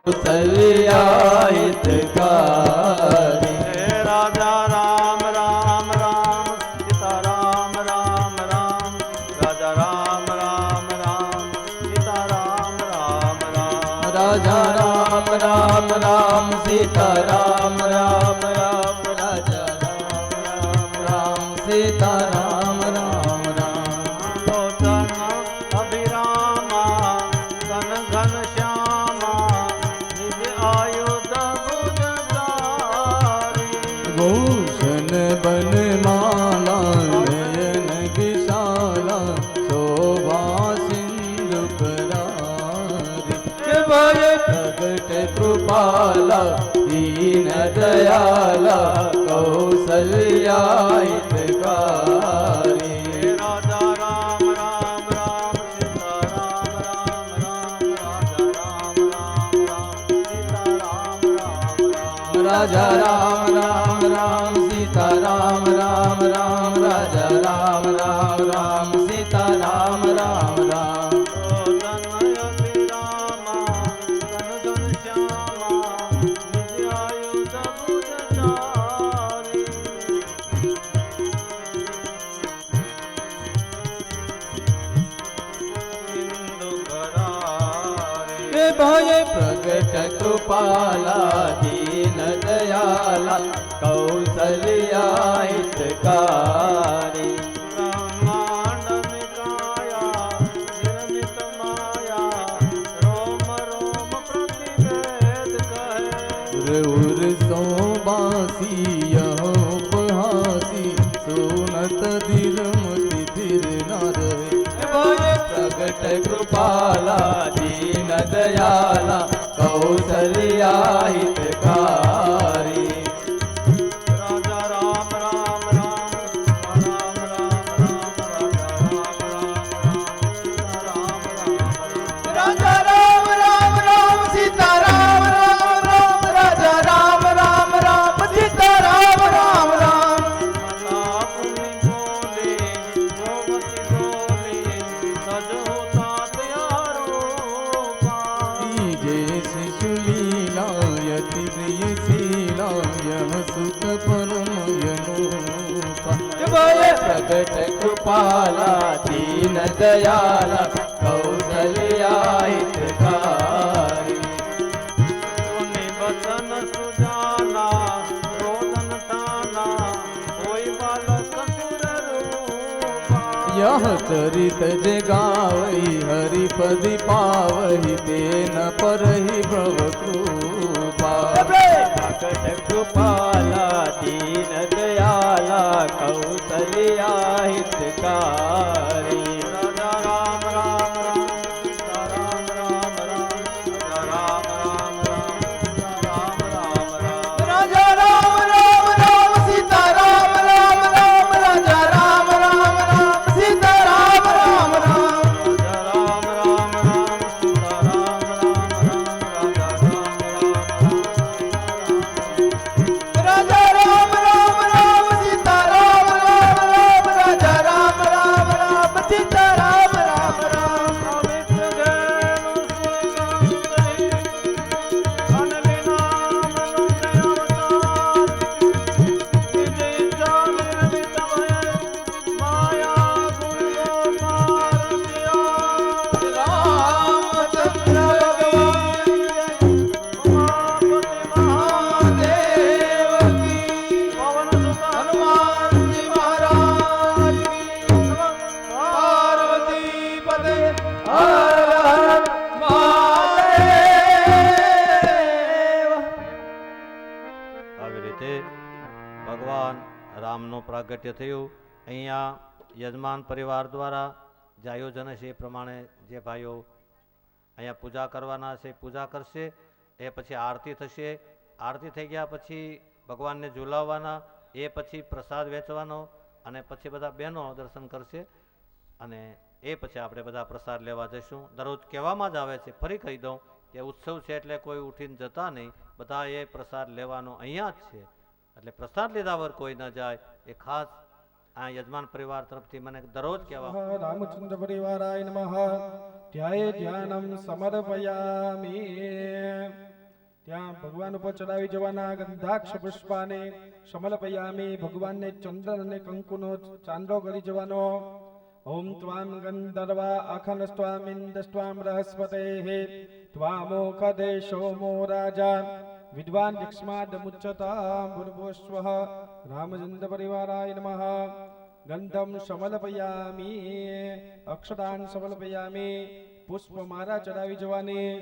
कौसल्या हितकारी। राजा राम राम राम सीता राम राम राम राजा राम राम राम सीता राम राम राम राजा राम राम राम सीता राम राम राम राजा राम राम राम सीता राम राम राम। लोचन अभिरामा घन घन श्यामा निज आयुध भुजधारी। भूषण बन माला नयन विशाला शोभा सिंधु करारी। भय प्रगट कृपाला दीन दयाला कौसल्या हितकारी। राजा राम राम राम सीता राम राम राम राजा राम राम राम सीता राम राम राम। राजा राम राम राम सीता राम राम राम राजा राम राम राम सीता राम राम राम। लोचन अभिरामा घन घन श्यामा निज आयुध भुजधारी। सिंधु करारी। भय प्रगट कृपाला दीन दयाला कौसल्या हितकारी। ब्रह्मांड निकाया निर्मित माया रोम रोम प्रतिवेद कहे। उर सोबासी यह उपहासी सुनत धीरमति धीर न रहे। भय प्रगट कृपाला दीन दयाला कौसल्या हितकारी। राजा राम राम राम राम राम राम राजा राम राम राम सीता राम राम राम। राजा राम राम राम सीता राम राम राम राजा राम राम राम सीता राम राम राम। अलाप में बोले गोमती बोले सज होता त्यारो जे शिशुलीला यति प्रियशीला यह सुख परम यनोपा। भय प्रगट कृपाला दीन दयाला कौसल्या हितकारी। सुनि बचन सुजाना रोदन ताना कोई बालक सुर रूपा। यह चरित जे गावई हरिपदि पावहि तेन परहि भव कृपा। प्रकट कृपाला दीन दयाला कौसल्या हितकारी। राजा राम राम राम सीता राम राम राम राजा राम राम राम राम राम। राजा राम राम राम सीता राम राम राम राजा राम राम राम सीता राम राम राम। राजा राम राम राम सीता राम राम राम राजा राम राम राजा राम राम राम सीता राम राम राम राजा राम राम राम सीता राम राम राम। पवित्र धेनु सुरसुंदरी अनलि नाम लुण्य अवतार। निज इच्छा निर्मित भय माया गुण गोपाल सिया। रामचंद्र उमापति महादेव की पवन सुत हनुमान जी महाराज की पार्वती पते हर हर महादेव। આવી રીતે ભગવાન રામનું પ્રાગટ્ય થયું। અહીંયા યજમાન પરિવાર દ્વારા જે આયોજન છે એ પ્રમાણે જે ભાઈઓ અહીંયા પૂજા કરવાના છે પૂજા કરશે। એ પછી આરતી થશે। આરતી થઈ ગયા પછી ભગવાનને ઝુલાવવાના। એ પછી પ્રસાદ વેચવાનો અને પછી બધા બહેનો દર્શન કરશે અને એ પછી આપણે બધા પ્રસાદ લેવા જઈશું। દરરોજ કહેવામાં જ આવે છે, ફરી કહી દઉં કે ઉત્સવ છે એટલે કોઈ ઉઠીને જતા નહીં, બધા એ પ્રસાદ લેવાનો અહીંયા જ છે। એટલે પ્રસાદ લીધા વગર કોઈ ન જાય એ ખાસ આ યજમાન પરિવાર તરફથી મને દરરોજ કહેવા। રામચંદ્ર પરિવારાય નમઃ। ધ્યાયે ધ્યાનમ સમર્પયામિ। ત્યાં ભગવાન ઉપર ચડાવી જવાના ગંધાક્ષ પુષ્પાને સમર્પયામિ. ભગવાનને ચંદન અને કંકુનો ચાંદલો કરી જવાનો. ઓમ ત્વામ ગંધર્વા અખંડસ્ત્વામિન્દ્રસ્ત્વામ બૃહસ્પતેઃ ત્વામોખદે સોમો રાજા વિદ્વાન યક્ષ્માદમુચ્યતા ભૂર્ભુવઃ રામચંદ્ર પરિવારાય નમઃ. ગંધમ સમર્પયામિ અક્ષતાન સમર્પયામિ. પુષ્પમાળા ચડાવી જવાની.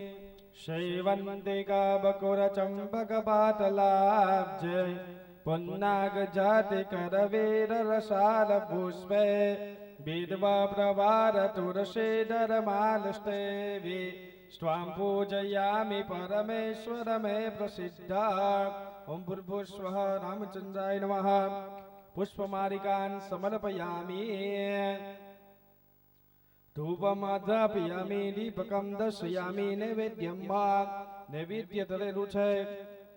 શૈવંતિકા બકુર ચંપક પાટલાબ્જે પુન્નાગ જાતિ કરવીર રસાલ પુષ્પે વિદ્વા પ્રવાર તુલસીધર માલસ્તેવી સ્વામ પૂજયામિ પરમેશ્વર મે પ્રસિદ્ધા. ઓમ ભૂર્ભુવઃ રામચંદ્રાય નમઃ. પુષ્પમાલિકાન સમર્પયામિ. ધૂપમાધાપયામિ દીપકમ દર્શયામિ. નૈવેદ્યમ નૈવેદ્ય ધરેલું છે.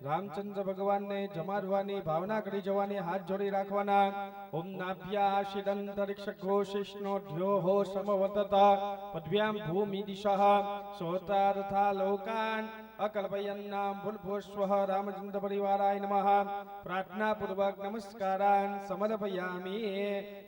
રામચંદ્ર ભગવાનને જમાડવાની ભાવના કરી જવાની. હાથ જોડી રાખવાના. ઓમ નાભ્યાશિદંતરિક્ષ ઘોષિષ્ણો ધ્યોહો સમવતતા પદ્ભ્યામ ભૂમિ દિશા સોતાર્થા લોકાન અકલ્પયન્નામ ભૂર્ભુવઃ રામચંદ્ર પરિવારાય નમઃ. પ્રાર્થના પૂર્વક નમસ્કારાન સમર્પયામિ.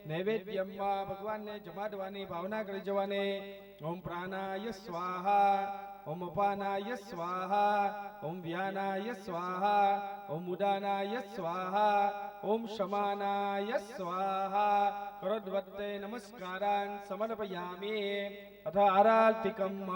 નૈવેદ્યમ ભગવાનને જમાડવાની ભાવના કરી જવાની. ઓમ પ્રાણાય સ્વાહા. ઓમ અપાનાય સ્વાહા. ઓમ વ્યાનાય સ્વાહા. ઓમ ઉદાનાય સ્વાહા. ઓમ શમાનાય સ્વાહા. કરોદ્વત્તે નમસ્કારાન સમર્પયામિ. અથ આરાર્તિકમ.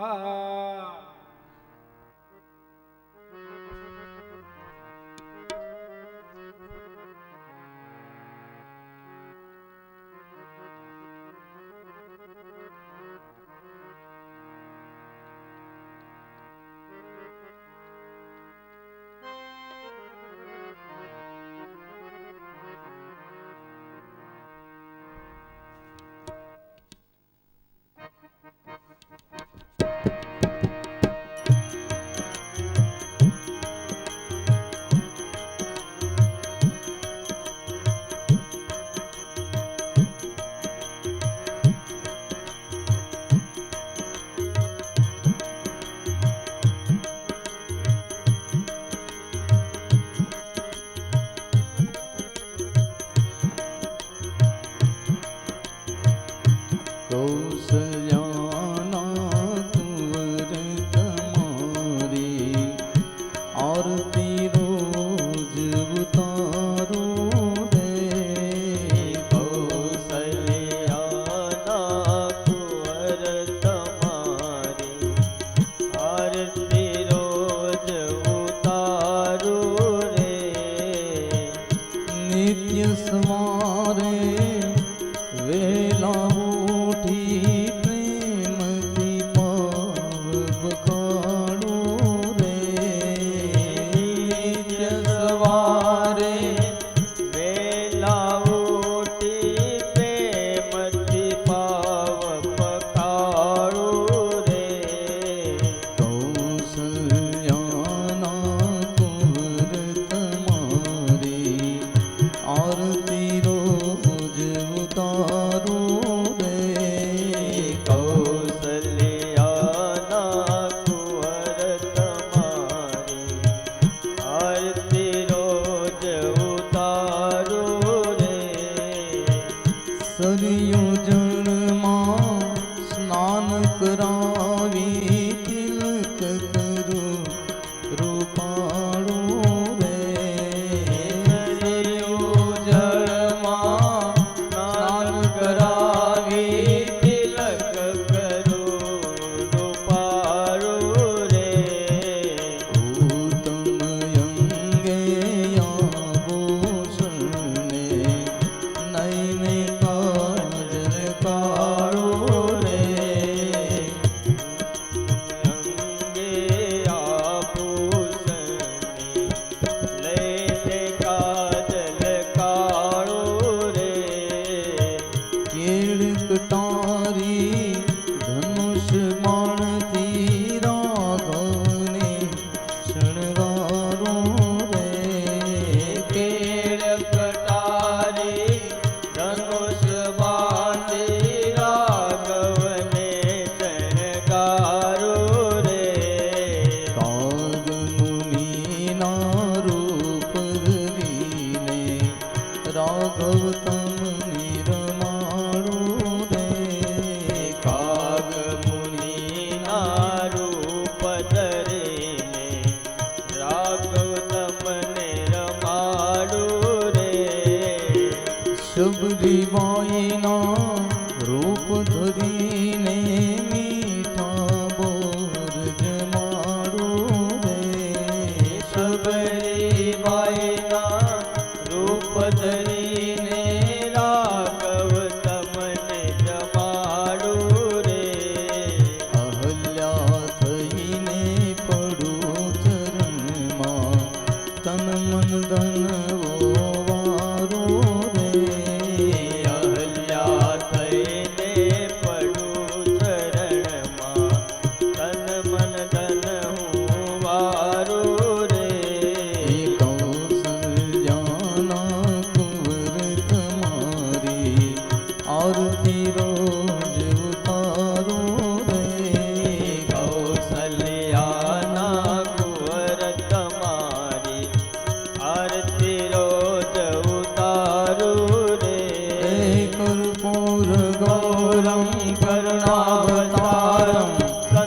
करुणावतारं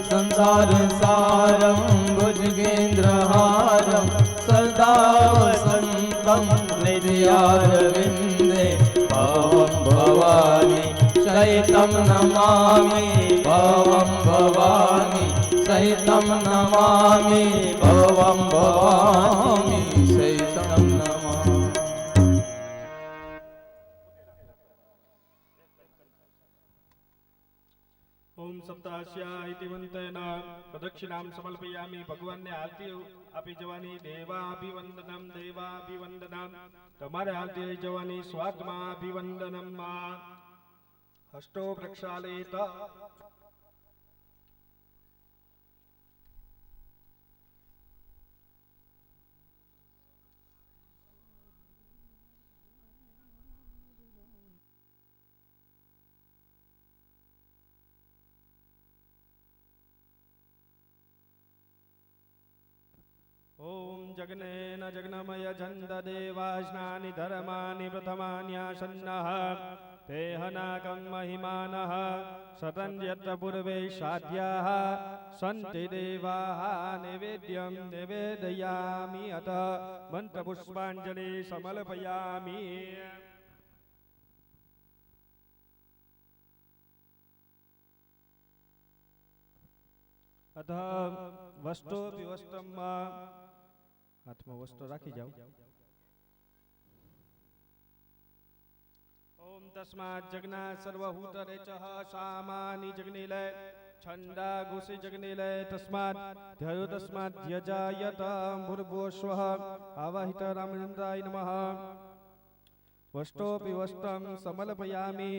संसारसारं भुजगेन्द्रहारं सदा वसन्तं हृदयारविन्दे भवं भवानि सहितं नमामि भवं भवानि सहितं नमामि भवं भवामि सहितं नमामि। ओम सप्तास्या इति मंत्रेण प्रदक्षिणां समर्पयामि। भगवान ने आरती આપી જવાની દેવાભિવંદનમ તમારે આરતી લઈ જવાની સ્વાગમાં અભિવંદનમમાં હસ્તો પ્રક્ષાલિત ओम जगनेन जगनमय जन्द देवास्नानि धर्माणि प्रथमान्यासन्नः तेहनाकं महिमानः शतं यत्र पूर्वे साध्याः सन्ति देवाः नैवेद्यं निवेदयामि अतः मन्त्रपुष्पाञ्जलि समर्पयामि। अतः वस्तु विवस्त्रम हाथમાં વસ્ત્ર રાખી જાઓ। ओम तस्मात् जगना सर्वभूतरेचः सामानि जगनिलय छंदा घुषि जगनिलय तस्मात् ध्ययो तस्मात् ध्यजायत भूर्भुवस्वः आवाहित रामचंद्राय नमः। वस्तोपि वस्त्रं समर्पयामि।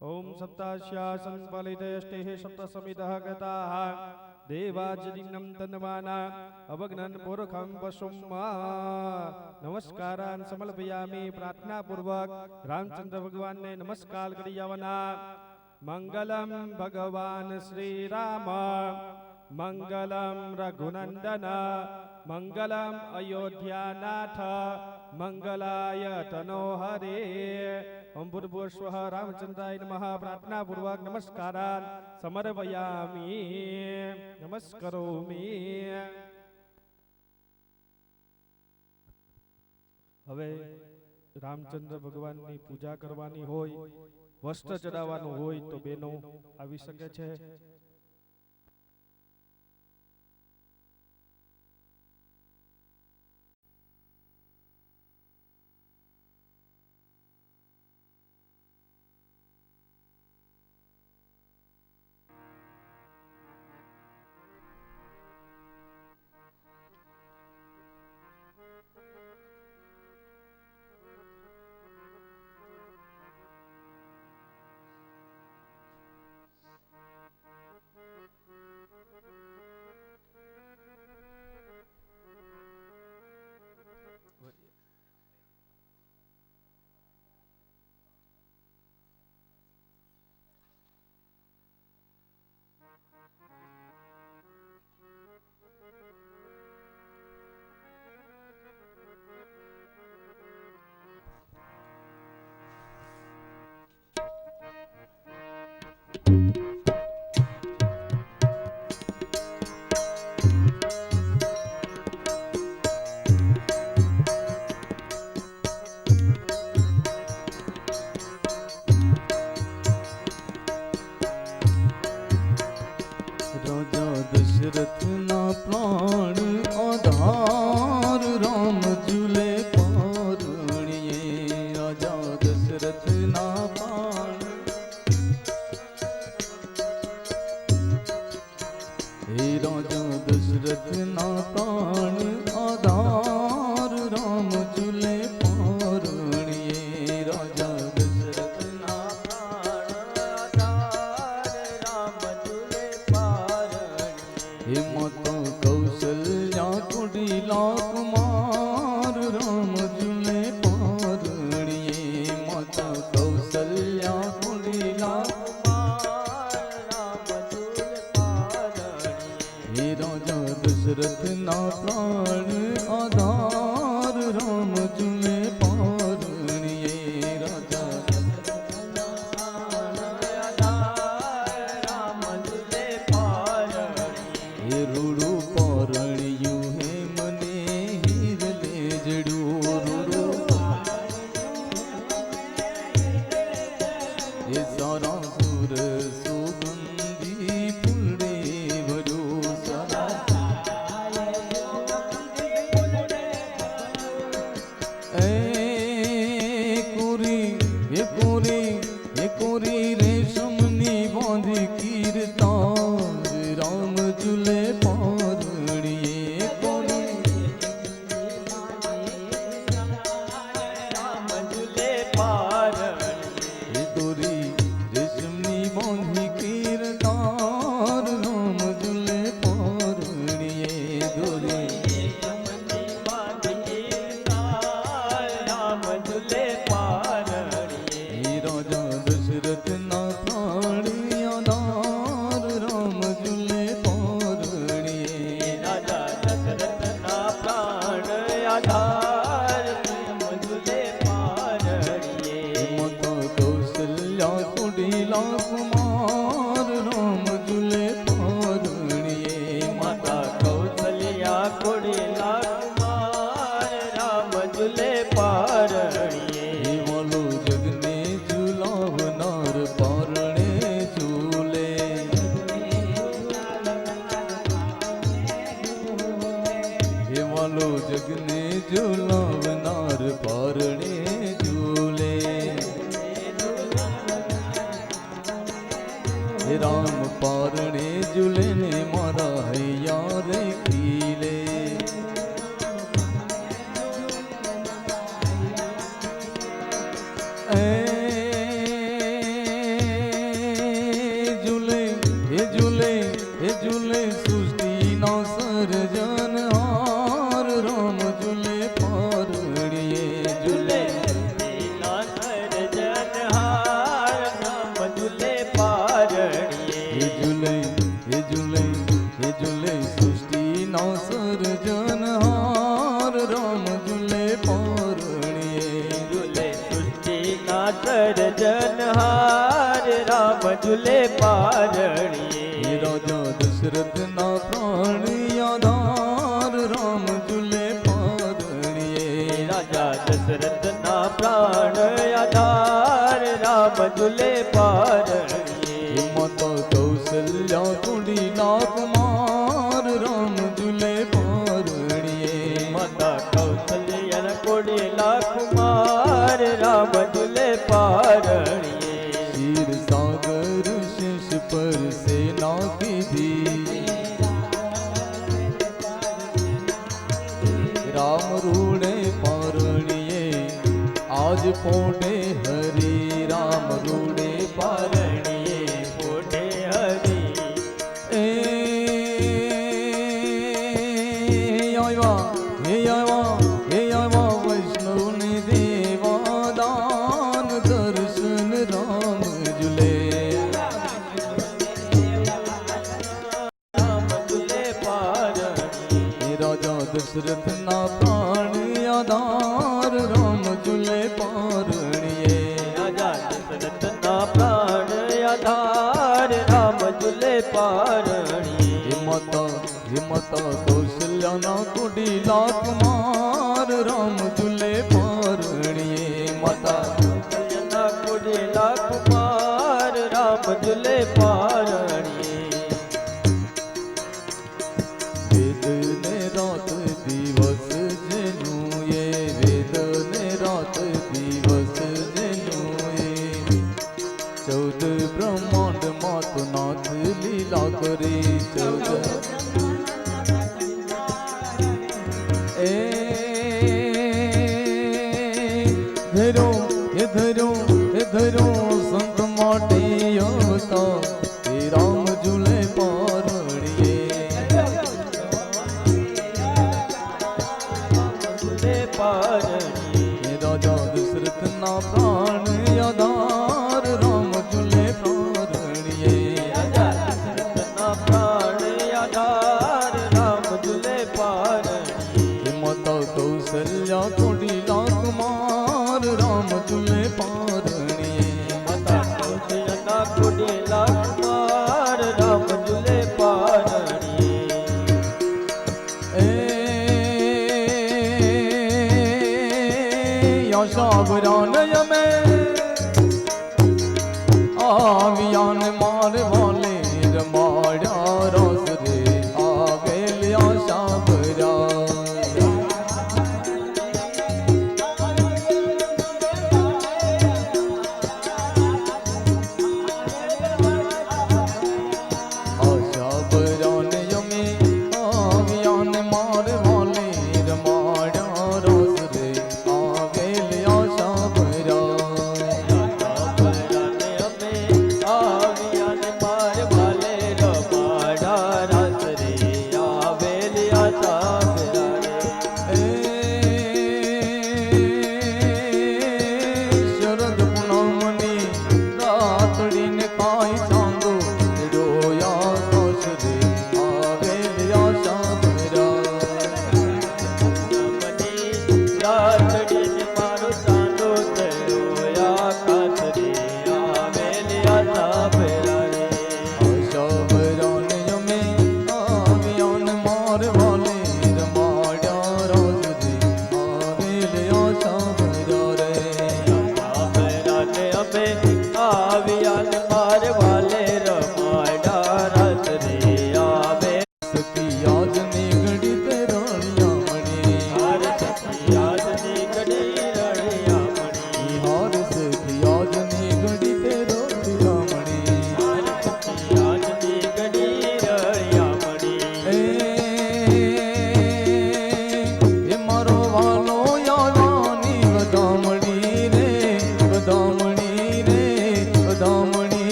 ओम सप्तास्या संपलितेष्टेः सप्तसमितः गताः देवाजलिनं तन्वाना अवग्नन् पुरखं पशुम्मा नमस्कारान् समर्पयामि। प्रार्थना पूर्वक रामचंद्र भगवान ने नमस्कार કરી જવાના। मंगलम भगवान श्री राम मंगलम रघुनंदन मंगलम अयोध्यानाथ मंगलाय तनोहरे। ओम भूर्भुवस्वः रामचंद्राय नमः। प्रार्थना पूर्वक नमस्कारान् समर्पयामि नमस्करोमि। હવે રામચંદ્ર ભગવાનની પૂજા કરવાની હોય વસ્ત્ર ચડાવવાનું હોય તો બેનો આવી શકે છે। દશરથ ના પ્રાણ આધાર રામ ઝૂલે પારણીએ રાજા દશરથના પ્રાણ આધાર રામ ઝૂલે પારણીએ માતા કૌશલ્યા કુડીલા કુમાર રામ ઝૂલે પારણીએ માતા કૌશલ્યા કોડીલા કુમાર રામ ઝૂલે પારણીએ વાલો જગને ઝુલાવનાર પારણે ઝૂલે હે વાલો જગને ઝુલાવનાર પારણે ઝૂલે હે રામ પારણે ઝૂલે ને મારા હૈયા રે ખીલે ઝૂલે હે ઝૂલે હે ઝૂલે સૃષ્ટિનો સર્જનહાર રામ ઝૂલે પારણીએ ઝૂલે દીના સર્જનહાર રામ ઝૂલે પારણીએ હે ઝૂલે હે ઝૂલે હે ઝૂલે સૃષ્ટિનો સર્જનહાર રામ ઝૂલે પારણીએ ઝૂલે સૃષ્ટિના સર્જનહાર રામ ઝૂલે પારણીએ રાજા દશરથ ના પ્રાણ આધાર રામ ઝૂલે પારણીએ રાજા દશરથના પ્રાણ આધાર રામ ઝૂલે પારણીએ માતા કૌશલ્યા કુડીલા કુમાર રામ ઝૂલે પારણીએ માતા કૌશલ્યા કોડીલા કુમાર રામ ઝૂલે પારણીએ ક્ષીર સાગર શેષ પર સેના કીધી રામ રૂડે પારણીએ આજ પોઢે હરી રામ રૂડે પારણીએ પોઢે હરી એ આવ્યા વૈષ્ણવને દેવા દાન દર્શન રામ ઝૂલે રામ ઝૂલે પારણીએ રાજા દશરથ ના પ્રાણ આધાર રામ ઝૂલે પારણીએ રાજા દશરથના પ્રાણ આધાર રામ ઝૂલે પારણીએ હે માતા કૌશલ્યાના કુડીલા કુમાર રામ ઝૂલે પારણીએ માતા કૌશલ્યના કોડીલા કુમાર રામ ઝૂલે પારણીએ વેદ ને રાત દિવસ જેનું એ વેદ ને રાત દિવસ જેનું એ 14 બ્રહ્માંડ માત નાથ લીલા કરે 14 એ ધરો એ ધરો એ ધરો સંત માટે અવતાર એ રામ ઝૂલે પારણીએ ઝૂલે પારણીએ રાજા દશરથ ના પ્રાણ આધાર રામ ઝૂલે પારણીએ રાજા દશરથના પ્રાણ આધાર રામ ઝૂલે પારણીએ માતા કૌશલ્યા કુડીલા કુમાર રામ ઝૂલે પારણીએ માતા કૌશલ્યના કોડીલા કુમાર રામ ઝૂલે પારણીએ યશાવરાન યમે આવ્યાન માર વાલે રમાડ્યા રસ રે આવેલ્યા શાવરા આશાવરાન યમે આવ્યાન માર વાલે રમાડ્યા રસ રે આવેલ્યા શાવરા રાજાને અમે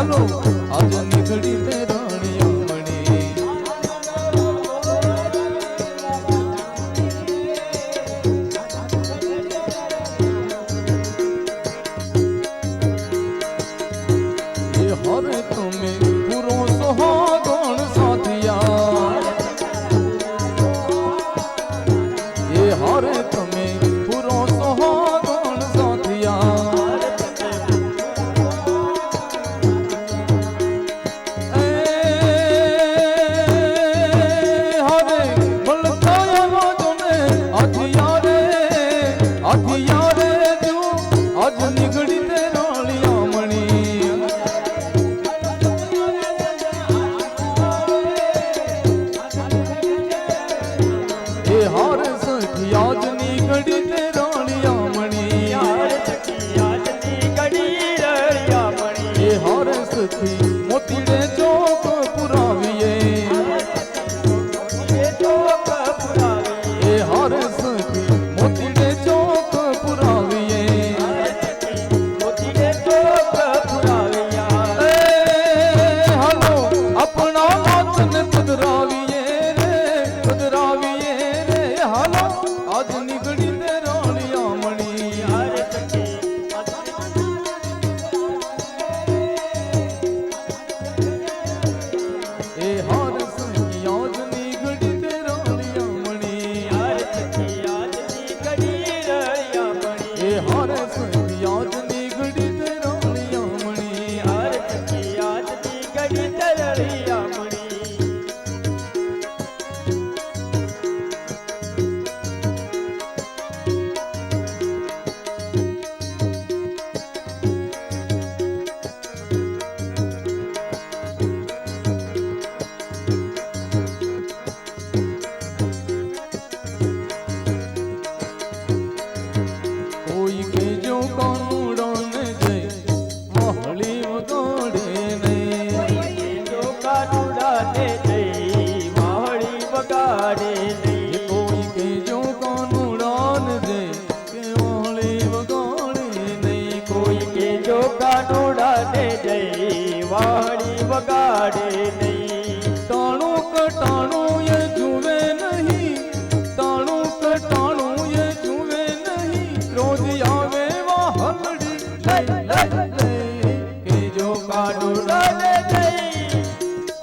હાલો આજ નીકળી તે રાણિયામણી એ હરે તમે પૂરો સોહાગણ સાથિયા એ હરે તમે પૂરો સોહાગણ સાથિયા એ હરે બલખાયા જોને અધિયારે જો આજ નીકળી તે રાણિયામણી એ હાર સખી આજની ઘડી તે રાણિયામણી એ હાર સખી મોતીડે ચોક પુરાવીએ એ હાર સખી મોતીડે ચોક પુરાવીએ એ હાલો આપણા નાચને પધરાવીએ રે હાલો આજ નીકળી તે રાણિયામણી એ હાર સખી આજ નીકળી તે રાણિયામણી એ હાર સખી આજ નીકળી તે રાણિયામણી કોઈ કેજો કાનુડાને જઈ વહળી વગાડે નહીં કોઈ કેજો કાનુડાને જઈ કે વહળી વગાડે નહીં કોઈ વગાડે નહીં ટાણું કટાણું એ જુએ નહીં ટાણું કટાણું એ જુએ નહીં રોજ આવે વહલડી કેજો કાનુડાને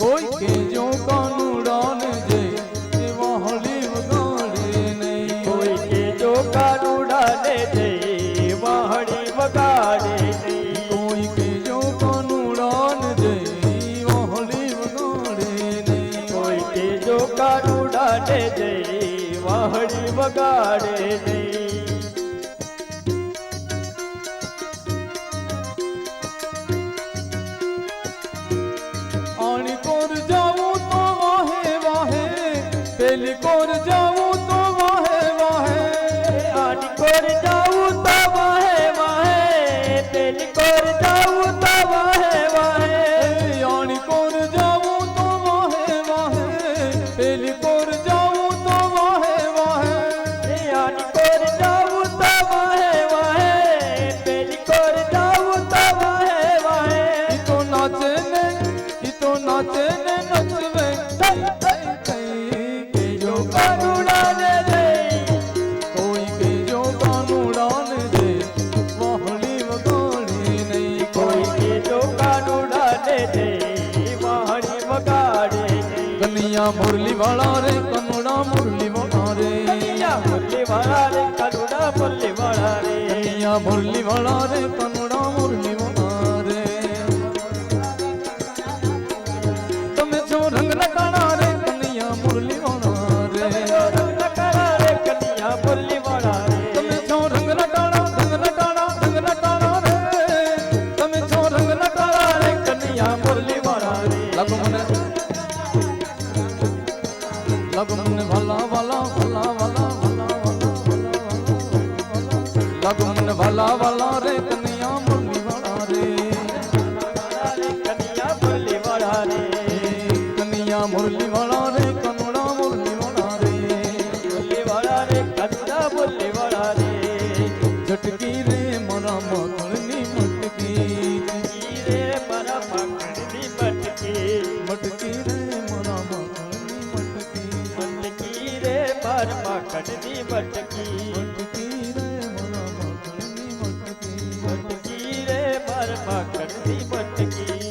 કોઈ કેજો કાનુડાને જઈ કે વહળી વગાડે નહીં કોઈ કે જો કાનુડાને જઈ વાહણી વગાડે નહીં કોઈ કેજો કાનુડાને જઈ વહળી વગાડે નહીં કોઈ કે જો કાનુડાને જઈ વાહણી વગાડે નહીં આણી કોર જાવું તો વાહે વાહે પેલી કોર જાવું તો વાહે વાહે આની કોર જાવું તો વાહે વાહે પેલી કોર જાવું તો વાહે વાહે આણી કોર જાવું તો વાહે વાહે પેલી કોર જાવું તો વાહે વાહે આની કોર જાવું તો વાહે વાહે પેલી કોર જાવું તો વાહે વાહે ઈ તો નાચે ને નચવે કેજો કાનુડાને જઈ કોઈ કેજો કાનુડાને જઈ વહળી વગાડે નહીં કોઈ કે જો કાનુડાને જઈ વાહણી વગાડે નહીં કનૈયા મુરલી વાળા રે કનુડા મુરલી વાળા રે કનૈયા મુરલી વાળા રે કનુડા મુરલી વાળા રે કનૈયા મુરલી વાળા રે કનુડા મુરલી વાળા રે તમે છો રંગ લટાણા રે કનૈયા મુરલી વાળા રે કનૈયા મુરલી વાળા રે તમે છો રંગ લટાણા રે તમે છો રંગ લટાણા રે કનૈયા મુરલી વાળા રે લગો મને ભલા ભલા ભલા ભલા ભલા ભલા ભલા લગો મને ભલા ભલા રે કનૈયા કરતી ભટકી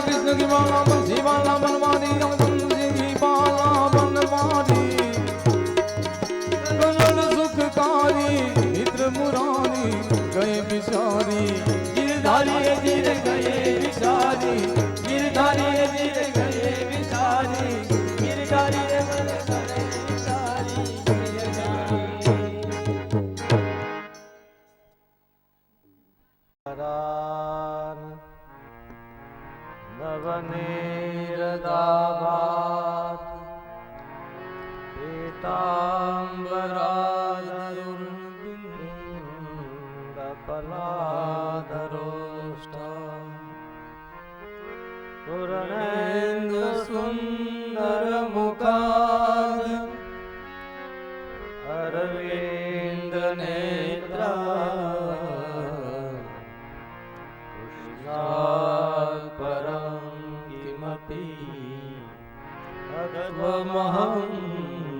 कृष्ण की माला बंसी वाला बनवारी तुलसी की माला बनवारी कलल सुखकारी मित्र मुरारी गए बिचारी गिरधारी गिर गए बिचारी गिरधारी गिर गए बिचारी गिरधारी नवनीरदाभात् पीताम्बरादरुर्बिन्दफलादरोष्टा पूर्णेन्दुसुन्दरमुखात् अरविन्दनेत्रा महं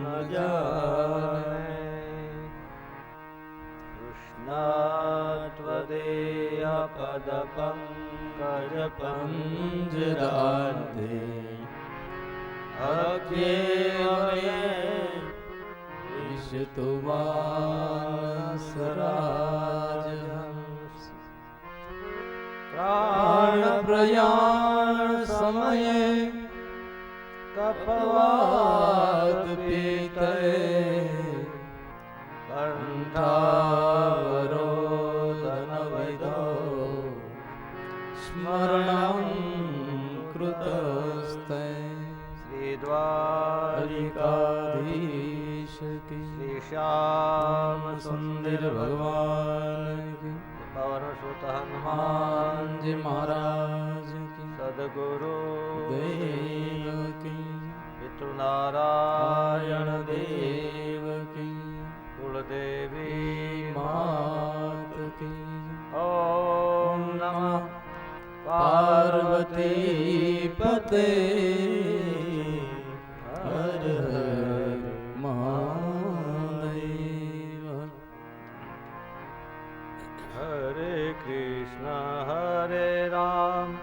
न जाने कृष्णात्वदेय पदपङ्कजपञ्जरान्ते अज्ञेयमये विशतुमानसराजहंस प्राणप्रयाण समये कपवाद पीते कंठावरोदनविदो स्मरणं कृतस्ते श्रीद्वारिकाधीश की श्री श्याम सुंदर भगवान की पवन सुत हनुमान जी महाराज की सदगुरु देव की पितृनारायण देव की कुलदेवी मात की ओम नमः पार्वती पते हर हर महादेव हरे कृष्ण हरे राम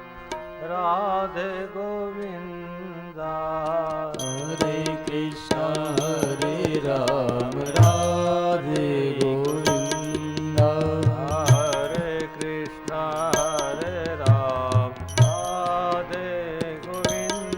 राधे गोविंदा हरे कृष्ण हरे राम राधे गोविंदा हरे कृष्ण हरे राम राधे गोविंदा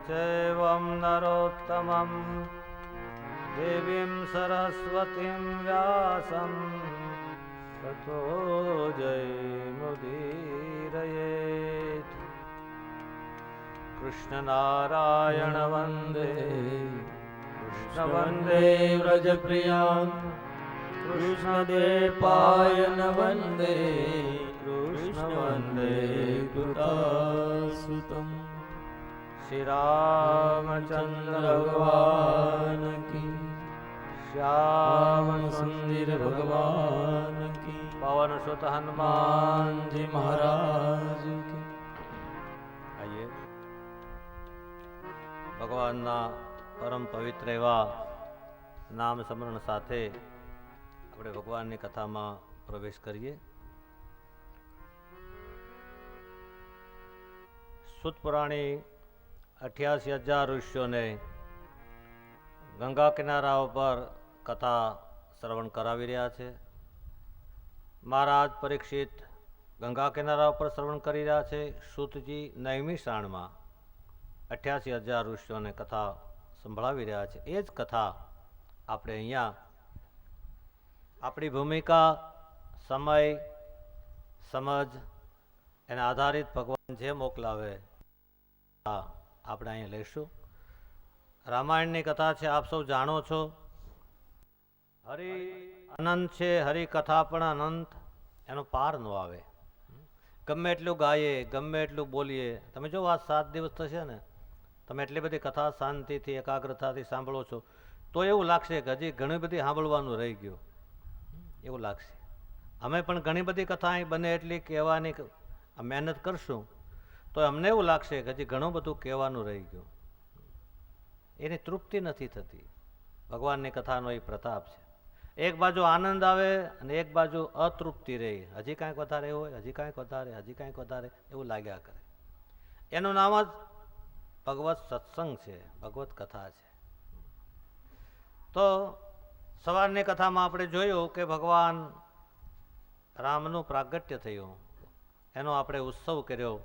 चैवं नरोत्तमं देवीं सरस्वतीं व्यासं ततो जयमुदीरयेत्। कृष्णनारायण वन्दे कृष्ण वन्दे व्रजप्रियान् कृष्णदेवपायन वन्दे कृष्ण वन्दे कृतासुतम्। श्री रामचंद्र भगवान की, श्याम सुंदर भगवान की, पवन सुत हनुमान हनुमान जी महाराज की। आइए ભગવાનના પરમ પવિત્ર એવા નામ સ્મરણ સાથે આપણે ભગવાનની કથામાં પ્રવેશ કરીએ. સુત પુરાણી 88,000 ઋષિઓને ગંગા કિનારા ઉપર કથા શ્રવણ કરાવી રહ્યા છે. મહારાજ પરીક્ષિત ગંગા કિનારા ઉપર શ્રવણ કરી રહ્યા છે. સૂતજી નૈમિષારણમાં 88,000 ઋષિઓને કથા સંભળાવી રહ્યા છે. એ જ કથા આપણે અહીંયા આપણી ભૂમિકા, સમય, સમજ એને આધારિત ભગવાન જે મોકલાવે આપણે અહીંયા લઈશું. રામાયણની કથા છે, આપ સૌ જાણો છો. હરિ અનંત છે, હરિ કથા પણ અનંત, એનો પાર ન આવે. ગમે એટલું ગાઈએ, ગમે એટલું બોલીએ. તમે જો આ 7 દિવસ થશે ને, તમે એટલી બધી કથા શાંતિથી એકાગ્રતાથી સાંભળો છો તો એવું લાગશે કે હજી ઘણી બધી સાંભળવાનું રહી ગયું, એવું લાગશે. અમે પણ ઘણી બધી કથા અહીં બને એટલી કહેવાની મહેનત કરશું તો અમને એવું લાગશે કે હજી ઘણું બધું કહેવાનું રહી ગયું. એની તૃપ્તિ નથી થતી. ભગવાનની કથાનો એ પ્રતાપ છે. એક બાજુ આનંદ આવે અને એક બાજુ અતૃપ્તિ રહી. હજી કાંઈક વધારે હોય, હજી કાંઈક વધારે, હજી કાંઈક વધારે એવું લાગ્યા કરે. એનું નામ જ ભગવત સત્સંગ છે, ભગવત કથા છે. તો સવારની કથામાં આપણે જોયું કે ભગવાન રામનું પ્રાગટ્ય થયું, એનો આપણે ઉત્સવ કર્યો,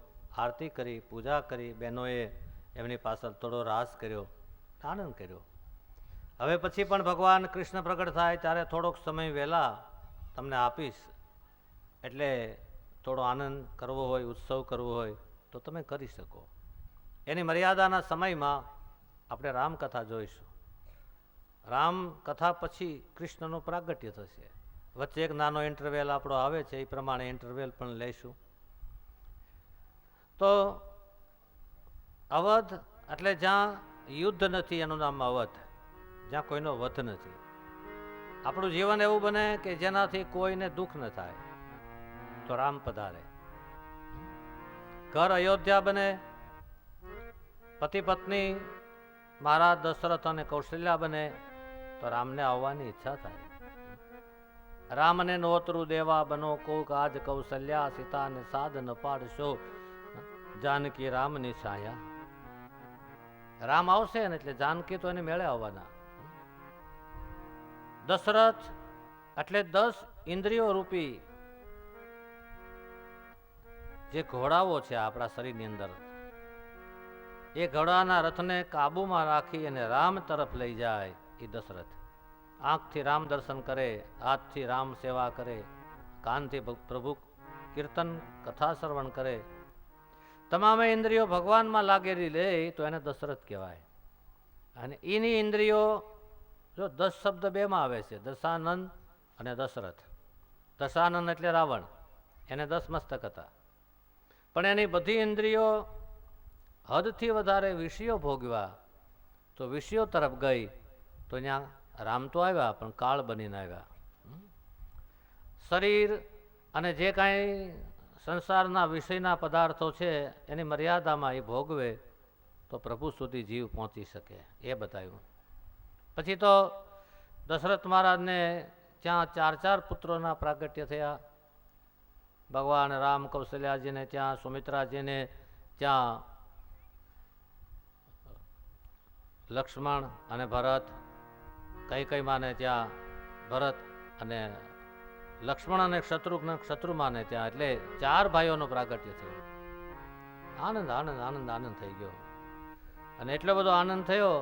આરતી કરી, પૂજા કરી, બહેનોએ એમની પાછળ થોડો રાસ કર્યો, આનંદ કર્યો. હવે પછી પણ ભગવાન કૃષ્ણ પ્રગટ થાય ત્યારે થોડોક સમય વહેલા તમને આપીશ, એટલે થોડો આનંદ કરવો હોય, ઉત્સવ કરવો હોય તો તમે કરી શકો. એની મર્યાદાના સમયમાં આપણે રામકથા જોઈશું. રામકથા પછી કૃષ્ણનું પ્રાગટ્ય થશે. વચ્ચે એક નાનો ઇન્ટરવેલ આપણો આવે છે, એ પ્રમાણે ઇન્ટરવેલ પણ લઈશું. તો અવધ એટલે જ્યાં યુદ્ધ નથી એનું નામ અવધ, જ્યાં કોઈનો વધ નથી. આપણું જીવન એવું બને કે જેનાથી કોઈને દુઃખ ન થાય તો રામ પધારે. ઘર અયોધ્યા બને, પતિ પત્ની મહારાજ દશરથ અને કૌશલ્યા બને તો રામને આવવાની ઈચ્છા થાય. રામને નોતરું દેવા બનો કોક આજ કૌશલ્યા, સીતાને સાદ ન પાડશો જાનકી રામની છાયા. રામ આવશે ને એટલે જાનકી તો એને મેળે આવવાના. દશરથ એટલે 10 ઇન્દ્રિયો રૂપી જે ઘોડાઓ છે આપણા શરીરની અંદર, એ ઘોડાના રથને કાબુમાં રાખી અને રામ તરફ લઈ જાય એ દશરથ. આંખથી રામ દર્શન કરે, હાથથી રામ સેવા કરે, કાનથી પ્રભુ કીર્તન કથા શ્રવણ કરે, તમામે ઇન્દ્રિયો ભગવાનમાં લાગેલી લે તો એને દશરથ કહેવાય. અને એની ઇન્દ્રિયો જો 10 શબ્દ બેમાં આવે છે, દશાનંદ અને દશરથ. દશાનંદ એટલે રાવણ, એને 10 મસ્તક હતા, પણ એની બધી ઇન્દ્રિયો હદથી વધારે વિષયો ભોગવ્યા તો વિષયો તરફ ગઈ તો ત્યાં રામ તો આવ્યા પણ કાળ બનીને આવ્યા. શરીર અને જે કાંઈ સંસારના વિષયના પદાર્થો છે એની મર્યાદામાં એ ભોગવે તો પ્રભુ સુધી જીવ પહોંચી શકે, એ બતાવ્યું. પછી તો દશરથ મહારાજને ત્યાં 4 પુત્રોના પ્રાગટ્ય થયા. ભગવાન રામ કૌશલ્યાજીને ત્યાં, સુમિત્રાજીને ત્યાં, લક્ષ્મણ અને ભરત, કઈ માને ત્યાં ભરત અને લક્ષ્મણ અને શત્રુઘ્ન શત્રુમાને ત્યાં, એટલે 4 ભાઈઓનો પ્રાગટ્ય થયો. આનંદ આનંદ આનંદ આનંદ થઈ ગયો. અને એટલો બધો આનંદ થયો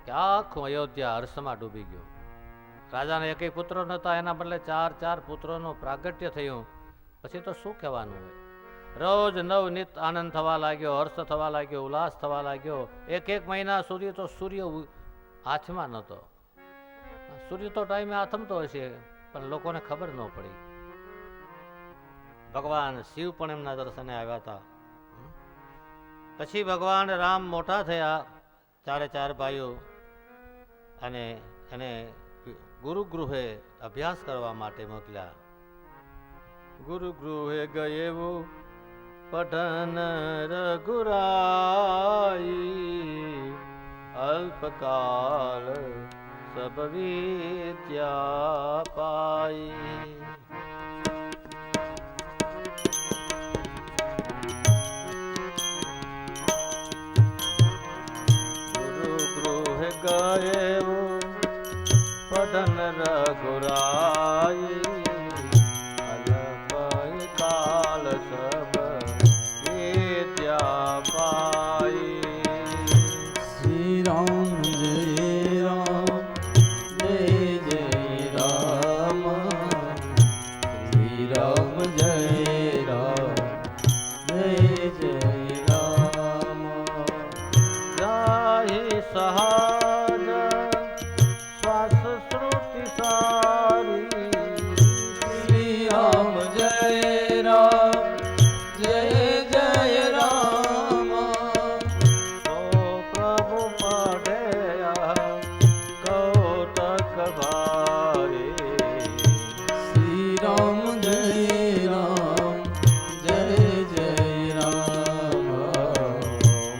કે આખું અયોધ્યા હર્ષમાં ડૂબી ગયું. રાજાને એકેય પુત્ર નહોતા, એના બદલે 4 પુત્રોનું પ્રાગટ્ય થયું. પછી તો શું કહેવાનું હોય. રોજ નવનીત આનંદ થવા લાગ્યો, હર્ષ થવા લાગ્યો, ઉલ્લાસ થવા લાગ્યો. એક મહિના સુધી તો સૂર્ય હાથમાં નહોતો. સૂર્ય તો ટાઈમે આથમતો હશે પણ લોકોને ખબર ન પડી. ભગવાન શિવ પણ એમના દર્શને આવ્યા હતા. પછી ભગવાન રામ મોટા થયા, 4 ભાઈઓ, અને એને ગુરુગૃહે અભ્યાસ કરવા માટે મોકલ્યા. ગુરુગૃહે ગયેવું પઠન રઘુરાઈ, અલ્પકાલ સબ વિદ્યા પાઈ. ગુરુગૃહે ગયેવું પઠન રઘુરાઈ, કાલ સબ વિદ્યા પાઈ. શ્રી રામ જય રામ જય જય રામ, શ્રી રામ જય રામ જય જય રામ. ગાહી સહાજ શ્વાસ શ્રુતિ સારી, શ્રી રામ જય રામ જય જય રામ. ઓ પ્રભુ પઢેયા કૌતક ભારી, શ્રી રામ જય રામ જય જય રામ.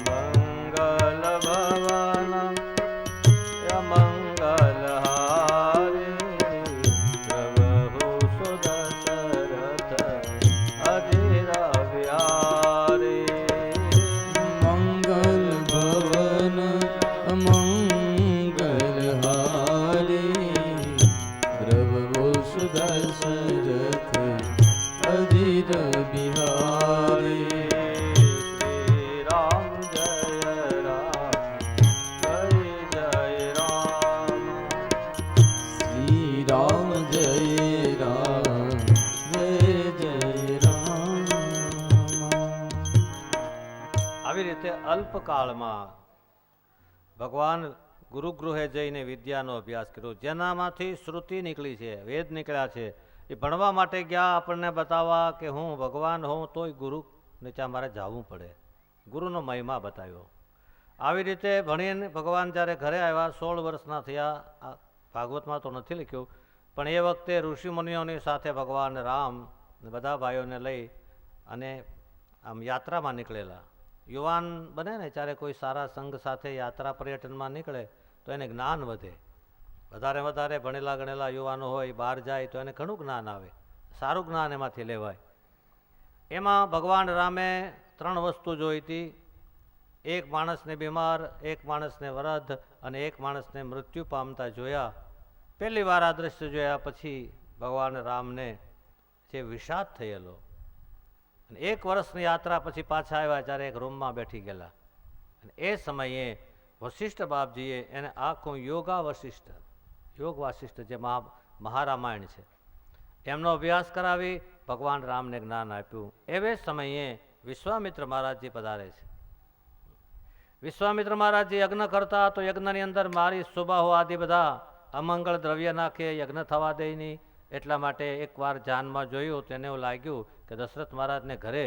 મંગલ ભવન મંગલ હારી, પ્રભુ સુદશરથ અધીર વિહારી. મંગલ ભવન મંગલ હારી, પ્રભુ સુદશરથ અધીર બિહારી. શ્રી રામ જય રામ જય જય રામ. શ્રી રામ જય રામ જય જય રામ. આવી રીતે અલ્પકાળમાં ભગવાન ગુરુગૃહે જઈને વિદ્યાનો અભ્યાસ કર્યો. જેનામાંથી શ્રુતિ નીકળી છે, વેદ નીકળ્યા છે, એ ભણવા માટે ગયા આપણને બતાવવા કે હું ભગવાન હોઉં તોય ગુરુ નીચે મારે જવું પડે. ગુરુનો મહિમા બતાવ્યો. આવી રીતે ભણીને ભગવાન જ્યારે ઘરે આવ્યા, 16 વર્ષના થયા. આ ભાગવતમાં તો નથી લખ્યું, પણ એ વખતે ઋષિમુનિઓની સાથે ભગવાન રામ બધા ભાઈઓને લઈ અને આમ યાત્રામાં નીકળેલા. યુવાન બને ને ત્યારે કોઈ સારા સંઘ સાથે યાત્રા પર્યટનમાં નીકળે તો એને જ્ઞાન વધે. વધારે ભણેલા ગણેલા યુવાનો હોય, બહાર જાય તો એને ઘણું જ્ઞાન આવે, સારું જ્ઞાન એમાંથી લેવાય. એમાં ભગવાન રામે 3 વસ્તુ જોઈ હતી. એક માણસને બીમાર, એક માણસને વૃદ્ધ અને એક માણસને મૃત્યુ પામતા જોયા. પહેલી વાર આ દ્રશ્ય જોયા પછી ભગવાન રામને જે વિષાદ થયેલો. 1 વર્ષની યાત્રા પછી પાછા આવ્યા ત્યારે એક રૂમમાં બેઠી ગયેલા. અને એ સમયે વશિષ્ઠ બાપજીએ એને આખું યોગ વાસિષ્ઠ જે મહારામાયણ છે એમનો અભ્યાસ કરાવી ભગવાન રામને જ્ઞાન આપ્યું. એવે સમયે વિશ્વામિત્ર મહારાજજી પધારે છે. વિશ્વામિત્ર મહારાજજી યજ્ઞ કરતા તો યજ્ઞની અંદર મારી સુબાહો આદિ બધા અમંગળ દ્રવ્ય નાખે, યજ્ઞ થવા દે નહીં. એટલા માટે એકવાર જાનમાં જોયું તેને એવું લાગ્યું કે દશરથ મહારાજને ઘરે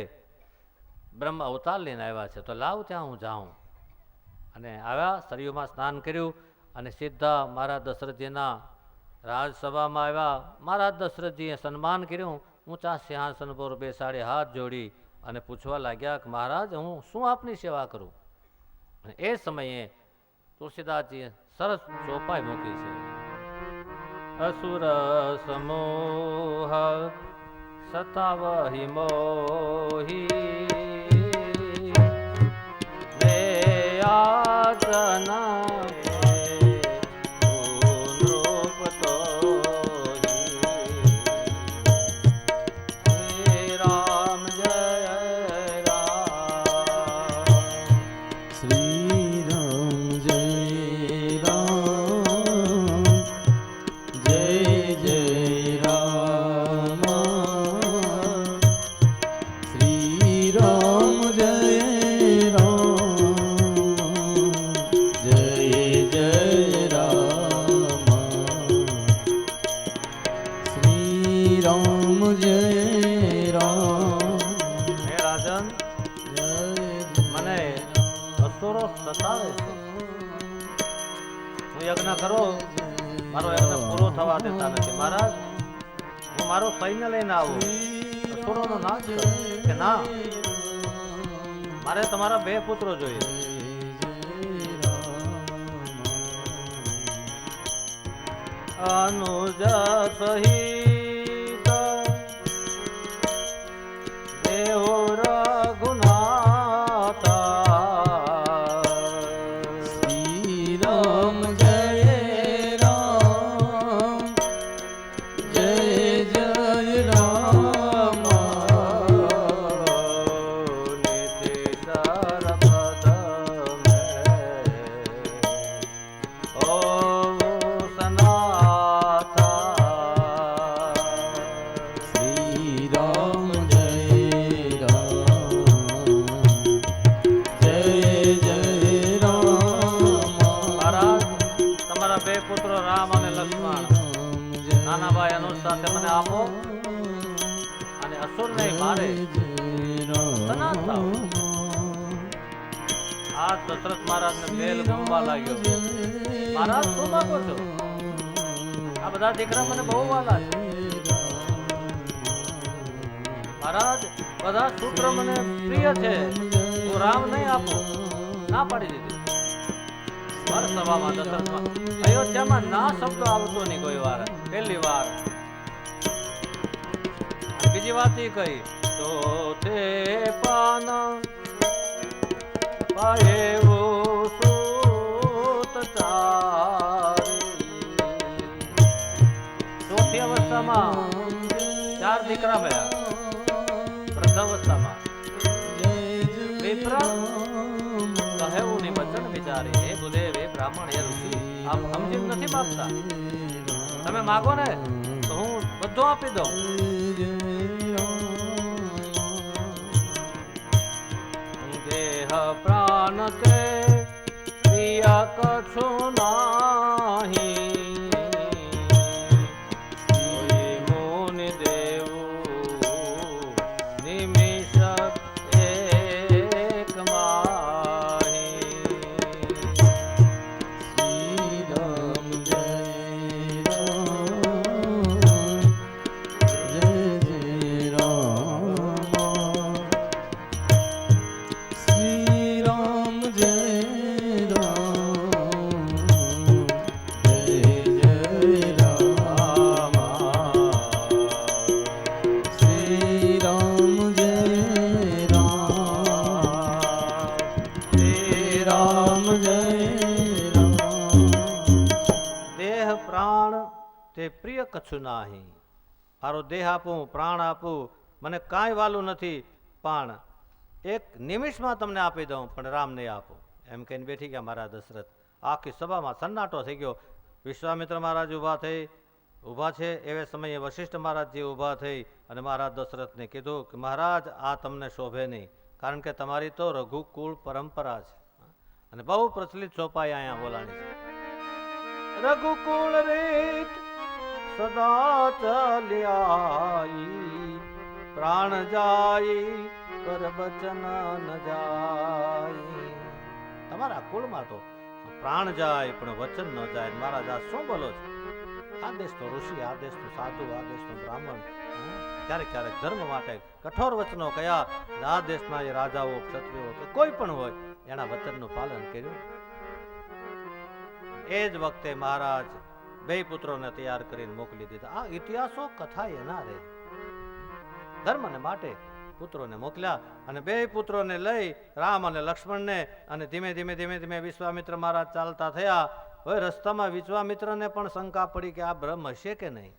બ્રહ્મ અવતાર લઈને આવ્યા છે, તો લાવ ત્યાં હું જાઉં. અને આવ્યા, સરયુમાં સ્નાન કર્યું અને સીધા મહારાજ દશરથજીના રાજસભામાં આવ્યા. મહારાજ દશરથજીએ સન્માન કર્યું, ઊંચા સિંહાસન પર બેસાડી હાથ જોડી અને પૂછવા લાગ્યા કે મહારાજ હું શું આપની સેવા કરું. અને એ સમયે તુલસીદાસજીએ સરસ ચોપાઈ મૂકી છે. અસુર સમૂહ સતાવહી મોહી, વે યાચના યજ્ઞ કરો, મારો યજ્ઞ પૂરો થવા દેતા નથી. મહારાજ, હું મારો સૈન્ય લઈને આવું, અસુરોનો નાશ કરો. કે ના, મારે તમારા 2 પુત્રો જોઈએ. અનુજ સહિત દેહો રઘુનાથા, શ્રી રામ જય રામ, જય જય રામ. શ્રી રામ જય રામ, જય જય રામ. મહારાજ, તમારા 2 પુત્રો રામ અને લક્ષ્મણ નાના ભાઈ અનુજ સાથે મને આપો અને અસુરને મારે સનાત થાઓ. આ દશરથ મહારાજને બેલ ગમવા લાગ્યો. મહારાજ, શું માગો છો? આ બધા દીકરા મને બહુ વાલા છે. મહારાજ, બધા સૂત્રો મને પ્રિય છે, હું રામ નહીં આપું. ના પાડી દીધી. મારા સભામાં દશરથમાં અયોધ્યામાં ના શબ્દ આવતો નહીં કોઈ વાર, પહેલી વાર. બીજી વાત એ કહી તો તે પાન પાયેવો સૂતચારી. ચોથી અવસ્થામાં 4 દીકરા ભયા. પ્રથમ અવસ્થામાં વિપ્ર કહેવું નહીં વચન વિચારી. હે ગુદેવ, હે બ્રાહ્મણ, હે ઋષિ, આપ સમજી નથી માગતા. તમે માગો ને તો હું બધું આપી દઉં. દેહ પ્રાણ તે પ્રિય કછું નાહી, કોઈ મુનિ દેવું નિમિષ એક માહી. શ્રી રામ જય રામ, જય જય રામ. શ્રી રામ જય રામ, જય જય રામ. શ્રી રામ જય રામ, શ્રી રામ જય રામ. દેહ પ્રાણ તે પ્રિય કછું નાહી. મારો દેહ આપું, પ્રાણ આપું, મને કાંઈ વાલું નથી, પણ એક નિમિષમાં તમને આપી દઉં, પણ રામ નહીં આપું. એમ કહીને બેઠી ગયા મારા દશરથ. આખી સભામાં સન્નાટો થઈ ગયો. વિશ્વામિત્ર મહારાજ ઊભા છે. એવે સમયે વશિષ્ઠ મહારાજજી ઊભા થઈ અને મહારાજ દશરથને કીધું કે મહારાજ, આ તમને શોભે નહીં, કારણ કે તમારી તો રઘુકુળ પરંપરા છે અને બહુ પ્રચલિત ચોપાઈ અહીંયા બોલાણી છે. રઘુકુળ રીત સદા ચલ્યાઈ, પ્રાણ જાય પર વચન ન જાય. તમારા કુળમાં તો પ્રાણ જાય પણ વચન ન જાય. મહારાજ, આ શું બોલો છો? આ દેશ તો ઋષિ, આ દેશ તો સાધુ, આ દેશ તો બ્રાહ્મણ, ક્યારેક ક્યારેક ધર્મ માટે કઠોર વચનો કયા. આ દેશના એ રાજાઓ, ક્ષત્રિયો કે કોઈ પણ હોય, એના વચનનું પાલન કર્યું. એ જ વખતે મહારાજ 2 પુત્રોને તૈયાર કરીને મોકલી દીધા. આ ઇતિહાસો કથા એના રે. ધર્મને માટે પુત્રોને મોકલ્યા અને 2 પુત્રોને લઈ રામ અને લક્ષ્મણને, અને ધીમે ધીમે ધીમે ધીમે વિશ્વામિત્ર મહારાજ ચાલતા થયા. હવે રસ્તામાં વિશ્વામિત્રને પણ શંકા પડી કે આ બ્રહ્મ હશે કે નહીં.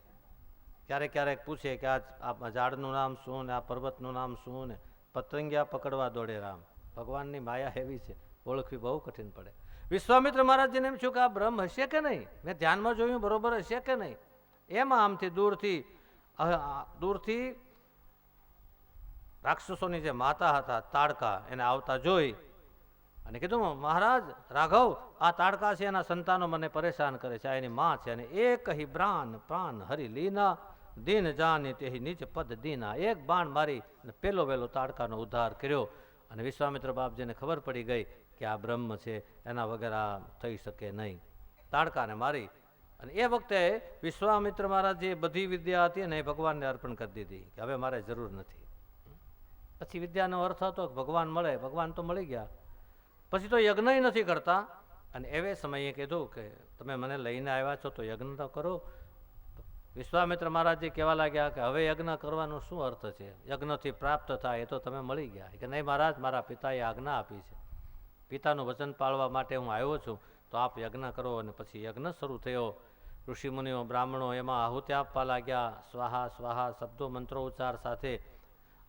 ક્યારેક ક્યારેક પૂછે કે આ ઝાડનું નામ શું ને આ પર્વતનું નામ શું ને. પતંગિયા પકડવા દોડે રામ. ભગવાનની માયા એવી છે, ઓળખવી બહુ કઠિન પડે. વિશ્વામિત્ર મહારાજજીને એમ છું કે આ બ્રહ્મ હશે કે નહીં, મેં ધ્યાનમાં જોયું બરોબર હશે કે નહીં. એમાં આમથી દૂરથી રાક્ષસોની જે માતા હતા તાડકા, એને આવતા જોઈ અને કીધું મહારાજ રાઘવ, આ તાડકા છે એના સંતાનો મને પરેશાન કરે છે, આ એની માં છે. અને એક હિ પ્રાણ હરી લીના, દીન જાની તેહી નીચ પદ દીના. એક બાણ મારી અને પેલો વેલો તાડકાનો ઉદ્ધાર કર્યો. અને વિશ્વામિત્ર બાપજીને ખબર પડી ગઈ કે આ બ્રહ્મ છે, એના વગર આ થઈ શકે નહીં. તાડકાને મારી અને એ વખતે વિશ્વામિત્ર મહારાજે બધી વિદ્યા હતી ને એ ભગવાનને અર્પણ કરી દીધી કે હવે મારે જરૂર નથી. પછી વિદ્યાનો અર્થ હતો કે ભગવાન મળે, ભગવાન તો મળી ગયા, પછી તો યજ્ઞ નથી કરતા. અને એવે સમયે કીધું કે તમે મને લઈને આવ્યા છો તો યજ્ઞ તો કરો. વિશ્વામિત્ર મહારાજજી કહેવા લાગ્યા કે હવે યજ્ઞ કરવાનો શું અર્થ છે, યજ્ઞથી પ્રાપ્ત થાય એ તો તમે મળી ગયા. કે નહીં મહારાજ, મારા પિતાએ આજ્ઞા આપી છે, પિતાનું વચન પાળવા માટે હું આવ્યો છું, તો આપ યજ્ઞ કરો. અને પછી યજ્ઞ શરૂ થયો. ઋષિમુનિઓ બ્રાહ્મણો એમાં આહુતિ આપવા લાગ્યા, સ્વાહા સ્વાહા શબ્દો મંત્રો ઉચ્ચાર સાથે.